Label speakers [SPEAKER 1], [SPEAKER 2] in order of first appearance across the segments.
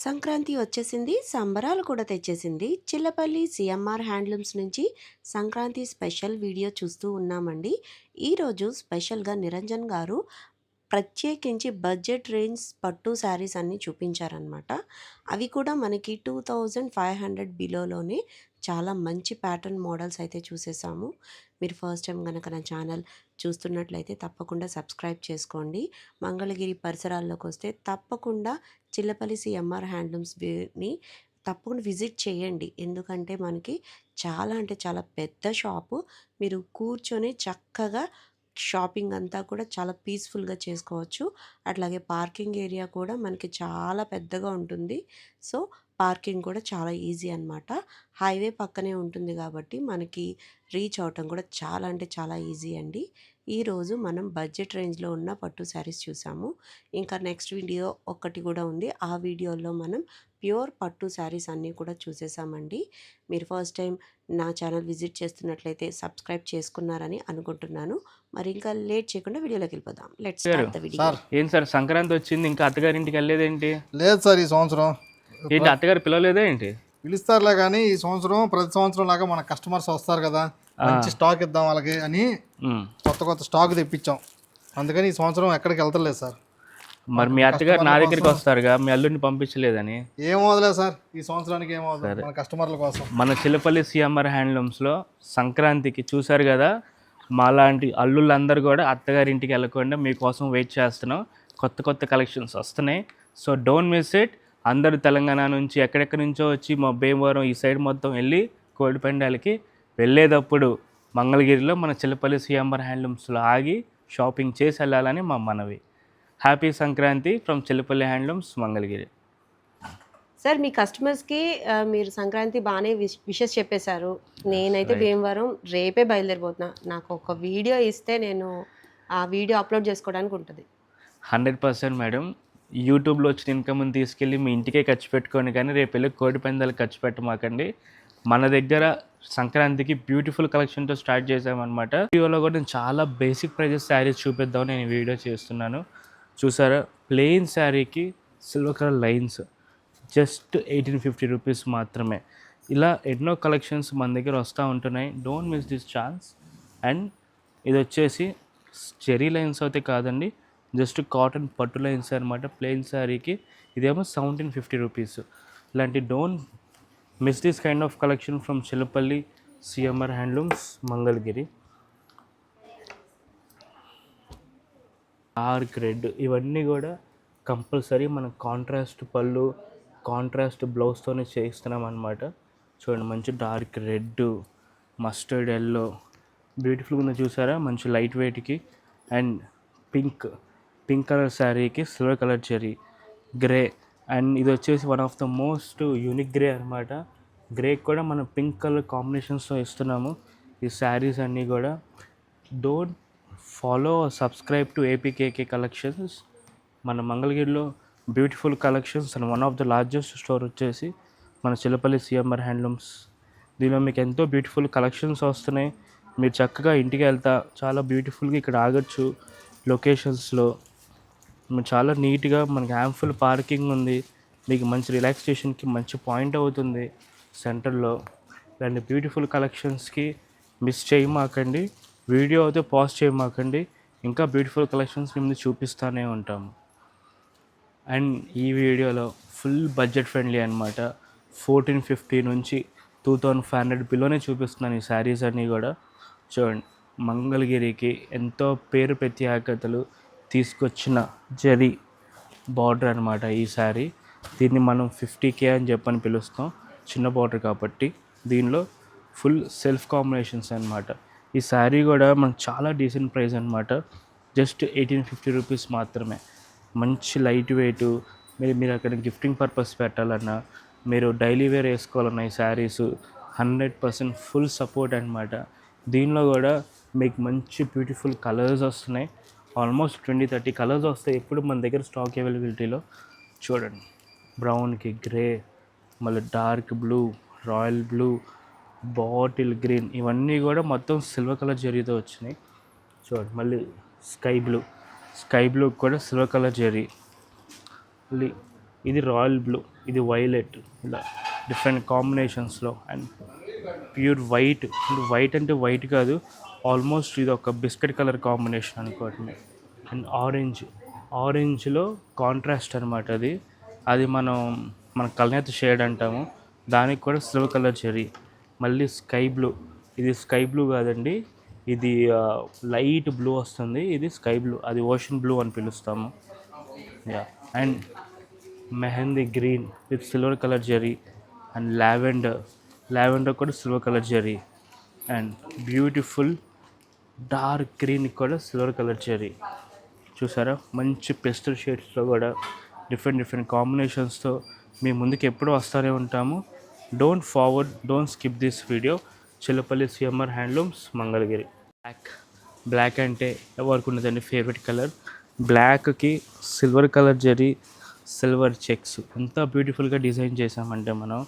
[SPEAKER 1] సంక్రాంతి వచ్చేసింది. సంబరాలు కూడా తెచ్చేసింది. చిల్లపల్లి సీఎంఆర్ హ్యాండ్లూమ్స్ నుంచి సంక్రాంతి స్పెషల్ వీడియో చూస్తూ ఉన్నామండి. ఈరోజు స్పెషల్‌గా నిరంజన్ గారు ప్రత్యేకించి బడ్జెట్ రేంజ్ పట్టు శారీస్ అన్నీ చూపించారనమాట. అవి కూడా మనకి 2500 బిలోలోనే చాలా మంచి ప్యాటర్న్ మోడల్స్ అయితే చూసేసాము. మీరు ఫస్ట్ టైం గనక నా ఛానల్ చూస్తున్నట్లయితే తప్పకుండా సబ్స్క్రైబ్ చేసుకోండి. మంగళగిరి పరిసరాల్లోకొస్తే తప్పకుండా చిల్లపల్లి సీఎంఆర్ హ్యాండ్లూమ్స్‌ని తప్పకుండా విజిట్ చేయండి. ఎందుకంటే మనకి చాలా అంటే చాలా పెద్ద షాపు. మీరు కూర్చొని చక్కగా షాపింగ్ అంతా కూడా చాలా పీస్‌ఫుల్‌గా చేసుకోవచ్చు. అట్లాగే పార్కింగ్ ఏరియా కూడా మనకి చాలా పెద్దగా ఉంటుంది. సో, పార్కింగ్ కూడా చాలా ఈజీ అనమాట. హైవే పక్కనే ఉంటుంది కాబట్టి మనకి రీచ్ అవ్వటం కూడా చాలా అంటే చాలా ఈజీ అండి. ఈరోజు మనం బడ్జెట్ రేంజ్‌లో ఉన్న పట్టు శారీస్ చూసాము. ఇంకా నెక్స్ట్ వీడియో ఒకటి కూడా ఉంది. ఆ వీడియోలో మనం ప్యూర్ పట్టు శారీస్ అన్నీ కూడా చూసేసామండి. మీరు ఫస్ట్ టైం నా ఛానల్ విజిట్ చేస్తున్నట్లయితే సబ్స్క్రైబ్ చేసుకున్నారని అనుకుంటున్నాను. మరి ఇంకా లేట్ చేయకుండా వీడియోలోకి వెళ్ళిపోదాం. Let's start the video.
[SPEAKER 2] Sir
[SPEAKER 3] ఏం సార్ సంక్రాంతి వచ్చింది ఇంకా అత్తగారింటికి వెళ్ళలేదేంటి?
[SPEAKER 2] లేదు సార్, ఈ సంవత్సరం
[SPEAKER 3] ఏంటి అత్తగారు పిలవలేదా ఏంటి?
[SPEAKER 2] పిలుస్తారులే కానీ ఈ సంవత్సరం ప్రతి సంవత్సరం లాగా మన కస్టమర్స్ వస్తారు కదా, మంచి స్టాక్ ఇద్దాం వాళ్ళకి అని కొత్త స్టాక్ తెప్పించాం. అందుకని ఈ సంవత్సరం ఎక్కడికి వెళ్తలేదు సార్.
[SPEAKER 3] మరి మీ అత్తగారు నా దగ్గరికి వస్తారుగా, మీ అల్లుడిని పంపించలేదని?
[SPEAKER 2] ఏం వదలేదు సార్, ఈ సంవత్సరానికి ఏం వదలేదు మన కస్టమర్ల కోసం.
[SPEAKER 3] మన చిల్లపల్లి సీఎంఆర్ హ్యాండ్లూమ్స్లో సంక్రాంతికి చూశారు కదా, మాలాంటి అల్లుళ్ళందరూ కూడా అత్తగారింటికి వెళ్ళకుండా మీకోసం వెయిట్ చేస్తున్నాం. కొత్త కొత్త కలెక్షన్స్ వస్తున్నాయి. So don't miss it. అందరూ తెలంగాణ నుంచి ఎక్కడెక్కడి నుంచో వచ్చి మా భీమవరం ఈ సైడ్ మొత్తం వెళ్ళి కోడిపందాలకి వెళ్ళేటప్పుడు మంగళగిరిలో మన చిల్లపల్లి సీఎంఆర్ హ్యాండ్లూమ్స్లో ఆగి షాపింగ్ చేసి వెళ్ళాలని మా మనవి. Happy Sankranti from Chillapalli handlooms Mangalagiri.
[SPEAKER 1] Sir మీ కస్టమర్స్‌కి మీరు సంక్రాంతి బాగానే విషెస్ చెప్పేశారు. నేనైతే భీమవరం రేపే బయలుదేరిపోతున్నా. నాకు ఒక వీడియో ఇస్తే నేను ఆ వీడియో అప్లోడ్ చేసుకోవడానికి ఉంటుంది.
[SPEAKER 3] 100% మేడం. యూట్యూబ్లో వచ్చిన ఇన్కమ్ని తీసుకెళ్ళి మీ ఇంటికే ఖర్చు పెట్టుకోండి, కానీ రేపు వెళ్ళి కోడి పందాలు ఖర్చు పెట్టమాకండి. మన దగ్గర సంక్రాంతికి బ్యూటిఫుల్ కలెక్షన్తో స్టార్ట్ చేసామన్నమాట. వీడియోలో కూడా నేను చాలా బేసిక్ ప్రైజెస్ శారీస్ చూపిద్దామని నేను వీడియో చేస్తున్నాను. చూసారా, ప్లెయిన్ శారీకి silver colour lines just 1850 rupees మాత్రమే. ఇలా ఎన్నో కలెక్షన్స్ మన దగ్గర వస్తూ ఉంటున్నాయి. Don't miss this chance. And ఇది వచ్చేసి చెరీ లైన్స్ అయితే కాదండి, జస్ట్ కాటన్ పట్టు లైన్స్ అనమాట. ప్లెయిన్ శారీకి ఇదేమో 1750 రూపీస్. ఇలాంటి don't miss this kind of collection from Chillapalli CMR handlooms Mangalagiri. Dark red ఇవన్నీ కూడా కంపల్సరీ మనం కాంట్రాస్ట్ పళ్ళు కాంట్రాస్ట్ బ్లౌజ్తోనే చేయిస్తున్నాం అనమాట. చూడండి, మంచి డార్క్ రెడ్, మస్టర్డ్ ఎల్లో బ్యూటిఫుల్గా ఉంది చూసారా, మంచి లైట్ వెయిట్కి. అండ్ పింక్ కలర్ శారీకి silver colour zari, grey. And ఇది వచ్చేసి one of the most unique grey అనమాట. గ్రేకి కూడా మనం పింక్ కలర్ కాంబినేషన్స్తో ఇస్తున్నాము ఈ శారీస్ అన్నీ కూడా. Don't follow subscribe to APKK collections. మన మంగళగిరిలో beautiful collections and one of the largest store వచ్చేసి మన చిల్లపల్లి సీఎంఆర్ హ్యాండ్లూమ్స్. దీనిలో మీకు ఎంతో బ్యూటిఫుల్ కలెక్షన్స్ వస్తున్నాయి. మీరు చక్కగా ఇంటికి వెళ్తా చాలా బ్యూటిఫుల్గా ఇక్కడ ఆగచ్చు. లొకేషన్స్లో చాలా నీట్గా మనకి యాంఫుల్ పార్కింగ్ ఉంది. మీకు మంచి రిలాక్సేషన్కి మంచి పాయింట్ అవుతుంది సెంటర్లో. ఇలాంటి బ్యూటిఫుల్ కలెక్షన్స్కి మిస్ చేయమాకండి. వీడియో అయితే పాజ్ చేయమాకండి. ఇంకా బ్యూటిఫుల్ కలెక్షన్స్ మేము చూపిస్తూనే ఉంటాము. అండ్ ఈ వీడియోలో ఫుల్ బడ్జెట్ ఫ్రెండ్లీ అనమాట. 1450 నుంచి 2500 బిలోనే చూపిస్తున్నాను ఈ శారీస్ అన్నీ కూడా. చూడండి, మంగళగిరికి ఎంతో పేరు ప్రత్యేకతలు తీసుకొచ్చిన జరీ బార్డర్ అనమాట ఈ శారీ. దీన్ని మనం 50K అని చెప్పని పిలుస్తాం, చిన్న బార్డర్ కాబట్టి. దీనిలో ఫుల్ సెల్ఫ్ కాంబినేషన్స్ అనమాట. ఈ శారీ కూడా మనకు చాలా డీసెంట్ ప్రైస్ అనమాట. జస్ట్ 1850 రూపీస్ మాత్రమే. మంచి లైట్ వెయిట్. మీరు అక్కడ గిఫ్టింగ్ పర్పస్ పెట్టాలన్నా, మీరు డైలీ వేర్ వేసుకోవాలన్నా ఈ శారీస్ 100% ఫుల్ సపోర్ట్ అనమాట. దీనిలో కూడా మీకు మంచి బ్యూటిఫుల్ కలర్స్ వస్తున్నాయి. ఆల్మోస్ట్ 20-30 కలర్స్ వస్తాయి ఎప్పుడు మన దగ్గర స్టాక్ అవైలబిలిటీలో. చూడండి, బ్రౌన్కి గ్రే, మళ్ళీ dark blue, royal blue, bottle green, ఇవన్నీ కూడా మొత్తం సిల్వర్ కలర్ జరీతో వచ్చినాయి. చూడండి, మళ్ళీ స్కై బ్లూ కూడా సిల్వర్ కలర్ జరీ. మళ్ళీ ఇది రాయల్ బ్లూ, ఇది వైలెట్, ఇలా డిఫరెంట్ కాంబినేషన్స్లో. అండ్ ప్యూర్ వైట్, వైట్ అంటే వైట్ కాదు, ఆల్మోస్ట్ ఇది ఒక బిస్కెట్ కలర్ కాంబినేషన్ అనుకోండి. అండ్ ఆరెంజ్లో కాంట్రాస్ట్ అనమాట అది. అది మన కల్నేత షేడ్ అంటాము, దానికి కూడా సిల్వర్ కలర్ జెరీ. మళ్ళీ స్కై బ్లూ, ఇది స్కై బ్లూ కాదండి, ఇది లైట్ బ్లూ వస్తుంది, ఇది స్కై బ్లూ, అది ఓషన్ బ్లూ అని పిలుస్తాము. Yeah. And mehndi green with silver colour zari. And lavender కూడా silver colour zari. And beautiful dark green కూడా సిల్వర్ కలర్ జెరీ. చూసారా, మంచి పెస్టల్ షేడ్స్లో కూడా డిఫరెంట్ కాంబినేషన్స్తో మీ ముందుకు ఎప్పుడూ వస్తూనే ఉంటాము. Don't skip this video. Chillapalli CMR handlooms, Mangalagiri. Black అంటే ఎవరికి ఉన్నదండి ఫేవరెట్ కలర్. బ్లాక్కి silver colour zari, silver checks ఎంత బ్యూటిఫుల్గా డిజైన్ చేసామంటే మనం,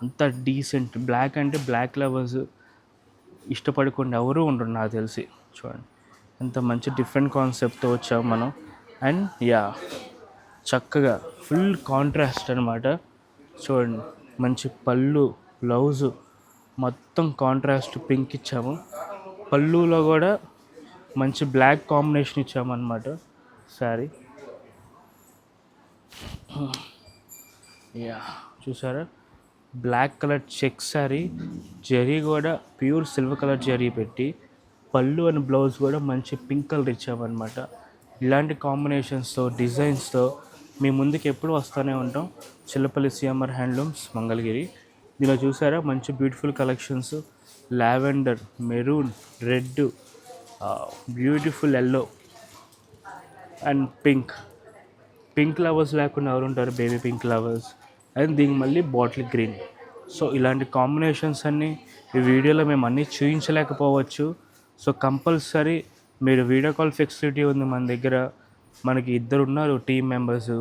[SPEAKER 3] అంత డీసెంట్. బ్లాక్ అంటే బ్లాక్ లవర్స్ ఇష్టపడకుండా ఎవరు ఉండరు నాకు తెలిసి. చూడండి ఎంత మంచి డిఫరెంట్ కాన్సెప్ట్తో వచ్చాము మనం. అండ్ యా, చక్కగా ఫుల్ కాంట్రాస్ట్ అనమాట. చూడండి, మంచి పళ్ళు, బ్లౌజు మొత్తం కాంట్రాస్ట్ పింక్ ఇచ్చాము. పళ్ళులో కూడా మంచి బ్లాక్ కాంబినేషన్ ఇచ్చామన్నమాట శారీ. యా, చూసారా, black colour check sari, zari కూడా ప్యూర్ సిల్వర్ కలర్ జరీ పెట్టి, పళ్ళు అండ్ బ్లౌజ్ కూడా మంచి పింక్ కలర్ ఇచ్చామన్నమాట. ఇలాంటి కాంబినేషన్స్తో, డిజైన్స్తో మీ ముందుకు ఎప్పుడు వస్తూనే ఉంటాం. Chillapalli CMR handlooms, Mangalagiri. దీనిలో చూసారా మంచి beautiful collections. Lavender, maroon, red, beautiful yellow and pink lovers లేకుండా ఎవరు ఉంటారు, బేబీ పింక్ లవర్స్. అండ్ దీనికి మళ్ళీ బాటిల్ గ్రీన్. సో ఇలాంటి కాంబినేషన్స్ అన్నీ ఈ వీడియోలో మేము అన్నీ చూపించలేకపోవచ్చు. సో కంపల్సరీ మీరు వీడియో కాల్ ఫెసిలిటీ ఉంది మన దగ్గర. మనకి 2 ఉన్నారు టీమ్ మెంబర్స్.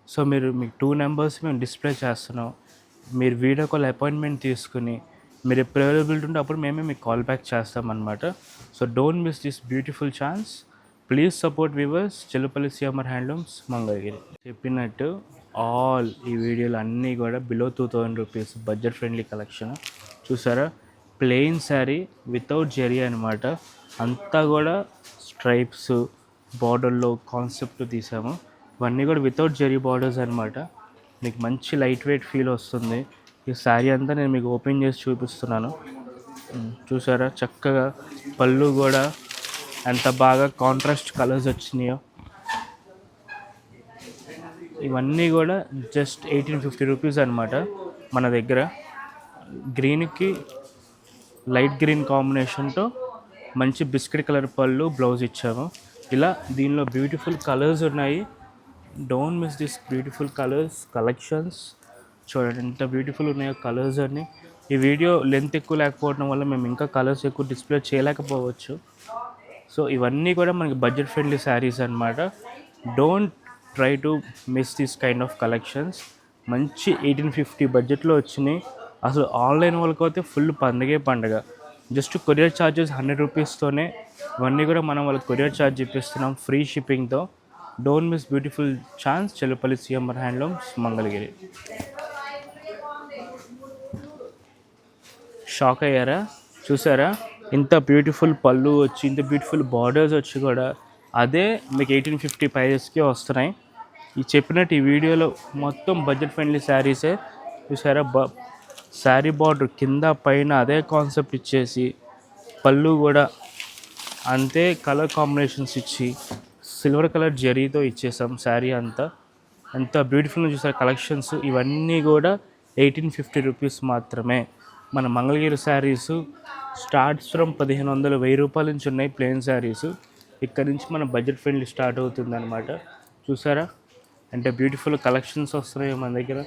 [SPEAKER 3] సో మీకు 2 నెంబర్స్ మేము డిస్ప్లే చేస్తున్నాం. మీరు వీడియో కాల్ అపాయింట్మెంట్ తీసుకుని మీరు ఎప్పుడు అవైలబిలిటీ ఉంటే అప్పుడు మేమే మీకు కాల్ బ్యాక్ చేస్తామన్నమాట. So don't miss this beautiful chance. Please support viewers. Chillapalli CMR handlooms, Mangalagiri. చెప్పినట్టు ఈ వీడియోలు అన్నీ కూడా below 2000 rupees budget friendly collection. చూసారా, ప్లెయిన్ శారీ వితౌట్ జెరీ అనమాట. అంతా కూడా స్ట్రైప్స్ బార్డర్లో కాన్సెప్ట్ తీసాము. ఇవన్నీ కూడా వితౌట్ జెరీ బార్డర్స్ అనమాట. మీకు మంచి లైట్ వెయిట్ ఫీల్ వస్తుంది. ఈ శారీ అంతా నేను మీకు ఓపెన్ చేసి చూపిస్తున్నాను. చూసారా, చక్కగా పళ్ళు కూడా ఎంత బాగా కాంట్రాస్ట్ కలర్స్ వచ్చినాయో. ఇవన్నీ కూడా జస్ట్ 1850 రూపీస్ అనమాట మన దగ్గర. గ్రీన్కి లైట్ గ్రీన్ కాంబినేషన్తో మంచి బిస్కెట్ కలర్ పళ్ళు, బ్లౌజ్ ఇచ్చాము. ఇలా దీనిలో బ్యూటిఫుల్ కలర్స్ ఉన్నాయి. Don't miss this beautiful collections. చూడండి ఎంత బ్యూటిఫుల్ ఉన్నాయో కలర్స్ అన్నీ. ఈ వీడియో లెంత్ ఎక్కువ లేకపోవడం వల్ల మేము ఇంకా కలర్స్ ఎక్కువ డిస్ప్లే చేయలేకపోవచ్చు. సో ఇవన్నీ కూడా మనకి బడ్జెట్ ఫ్రెండ్లీ శారీస్ అనమాట. Don't try to miss this kind of collections. మంచి 1850 బడ్జెట్లో వచ్చినాయి. అసలు ఆన్లైన్ వాళ్ళకైతే ఫుల్ పండగ. జస్ట్ కొరియర్ ఛార్జెస్ 100 రూపీస్తోనే ఇవన్నీ కూడా మనం వాళ్ళకి కొరియర్ ఛార్జ్ ఇప్పిస్తున్నాం ఫ్రీ షిప్పింగ్తో. Don't miss beautiful chance. Chillapalli CMR handlooms, Mangalagiri. Shock అయ్యారా? చూసారా, ఇంత బ్యూటిఫుల్ పళ్ళు వచ్చి, ఇంత బ్యూటిఫుల్ బార్డర్స్ వచ్చి కూడా అదే మీకు 1850 ప్రైజెస్కే వస్తున్నాయి. ఈ చెప్పినట్టు ఈ వీడియోలో మొత్తం బడ్జెట్ ఫ్రెండ్లీ శారీసే. చూసారా, శారీ బార్డర్ కింద పైన అదే కాన్సెప్ట్ ఇచ్చేసి, పళ్ళు కూడా అంతే కలర్ కాంబినేషన్స్ ఇచ్చి, సిల్వర్ కలర్ జరీతో ఇచ్చేసాం శారీ అంతా. ఎంత బ్యూటిఫుల్గా చూసారు కలెక్షన్స్. ఇవన్నీ కూడా 1850 రూపీస్ మాత్రమే. మన మంగళగిరి శారీస్ స్టార్ట్స్ ఫ్రమ్ 1500, 1000 రూపాయల నుంచి ఉన్నాయి ప్లెయిన్ శారీస్. ఇక్కడ నుంచి మన బడ్జెట్ ఫ్రెండ్లీ స్టార్ట్ అవుతుంది అనమాట. చూసారా అంటే బ్యూటిఫుల్ కలెక్షన్స్ వస్తున్నాయి మన దగ్గర.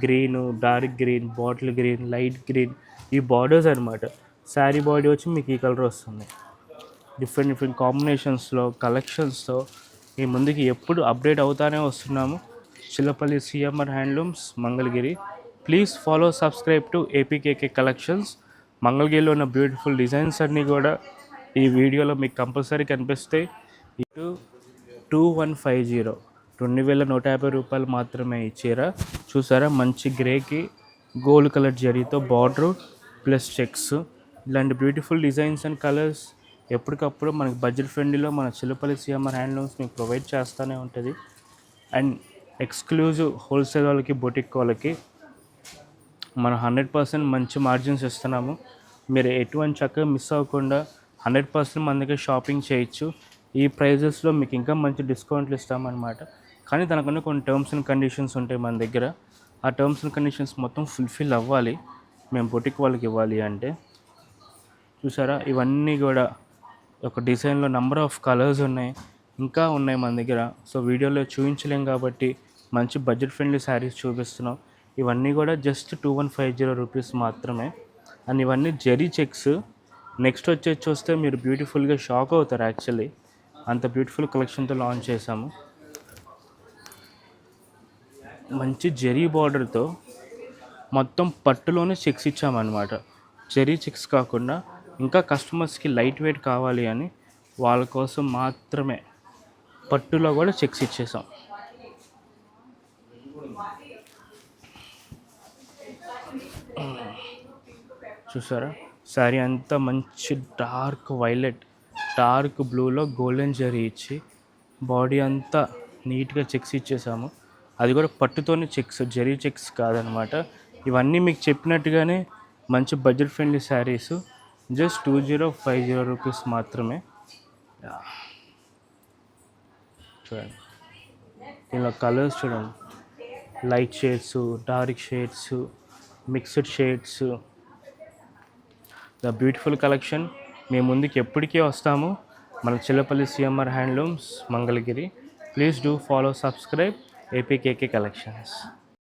[SPEAKER 3] Green, dark green, bottle green, light green, ఈ బార్డర్స్ అనమాట. శారీ బాడీ వచ్చి మీకు ఈ కలర్ వస్తుంది. డిఫరెంట్ కాంబినేషన్స్లో, కలెక్షన్స్తో ఈ ముందుకి ఎప్పుడు అప్డేట్ అవుతానే వస్తున్నాము. Chillapalli CMR handlooms, Mangalagiri. Please follow, subscribe to APKK collections. మంగళగిరిలో ఉన్న బ్యూటిఫుల్ డిజైన్స్ అన్నీ కూడా ఈ వీడియోలో మీకు కంపల్సరీ కనిపిస్తాయి. 2150 రూ. 2150 మాత్రమే ఈ చీర. చూసారా మంచి గ్రేకి గోల్డ్ కలర్ జరీతో బార్డర్ ప్లస్ చెక్స్, ఇలాంటి బ్యూటిఫుల్ డిజైన్స్ అండ్ కలర్స్ ఎప్పటికప్పుడు మనకి బడ్జెట్ ఫ్రెండ్లీలో మన చిల్లపల్లి సిఎంఆర్ హ్యాండ్లూమ్స్ మీకు ప్రొవైడ్ చేస్తూనే ఉంటుంది. అండ్ ఎక్స్క్లూజివ్ హోల్సేల్ వాళ్ళకి, బొటిక్ వాళ్ళకి మనం 100% మంచి మార్జిన్స్ ఇస్తున్నాము. మీరు ఎటువంటి చక్కగా మిస్ అవ్వకుండా 100% మన దగ్గర షాపింగ్ చేయొచ్చు. ఈ ప్రైజెస్లో మీకు ఇంకా మంచి డిస్కౌంట్లు ఇస్తామన్నమాట. కానీ దానికన్నా కొన్ని టర్మ్స్ అండ్ కండిషన్స్ ఉంటాయి మన దగ్గర. ఆ టర్మ్స్ అండ్ కండిషన్స్ మొత్తం ఫుల్ఫిల్ అవ్వాలి మేము బొటిక్ వాళ్ళకి ఇవ్వాలి అంటే. చూసారా ఇవన్నీ కూడా ఒక డిజైన్లో నెంబర్ ఆఫ్ కలర్స్ ఉన్నాయి, ఇంకా ఉన్నాయి మన దగ్గర. సో వీడియోలో చూపించలేం కాబట్టి మంచి బడ్జెట్ ఫ్రెండ్లీ శారీస్ చూపిస్తున్నాం. ఇవన్నీ కూడా జస్ట్ 2150 రూపీస్ మాత్రమే. అండ్ ఇవన్నీ జెరీ చెక్స్. నెక్స్ట్ వచ్చేసి చూస్తే మీరు బ్యూటిఫుల్గా షాక్ అవుతారు. యాక్చువల్లీ అంత బ్యూటిఫుల్ కలెక్షన్తో లాంచ్ చేశాము. మంచి జెరీ బార్డర్తో మొత్తం పట్టులోనే చెక్స్ ఇచ్చామన్నమాట. జెరీ చెక్స్ కాకుండా ఇంకా కస్టమర్స్కి లైట్ వెయిట్ కావాలి అని వాళ్ళ కోసం మాత్రమే పట్టులో కూడా చెక్స్ ఇచ్చేసాం. చూసారా శారీ అంతా మంచి డార్క్ వైలెట్, డార్క్ బ్లూలో గోల్డెన్ జరీ ఇచ్చి బాడీ అంతా నీట్గా చెక్స్ ఇచ్చేసాము. అది కూడా పట్టుతోనే చెక్స్, జరీ చెక్స్ కాదనమాట. ఇవన్నీ మీకు చెప్పినట్టుగానే మంచి budget friendly saris. Just 2050 rupees మాత్రమే. చూడండి ఇలా కలర్స్ చూడండి, light shades, dark shades, mixed shades, the beautiful collection మీ ముందుకి ఎప్పటికీ వస్తాము. మన Chillapalli CMR handlooms, Mangalagiri. Please do follow, subscribe APKK Collections.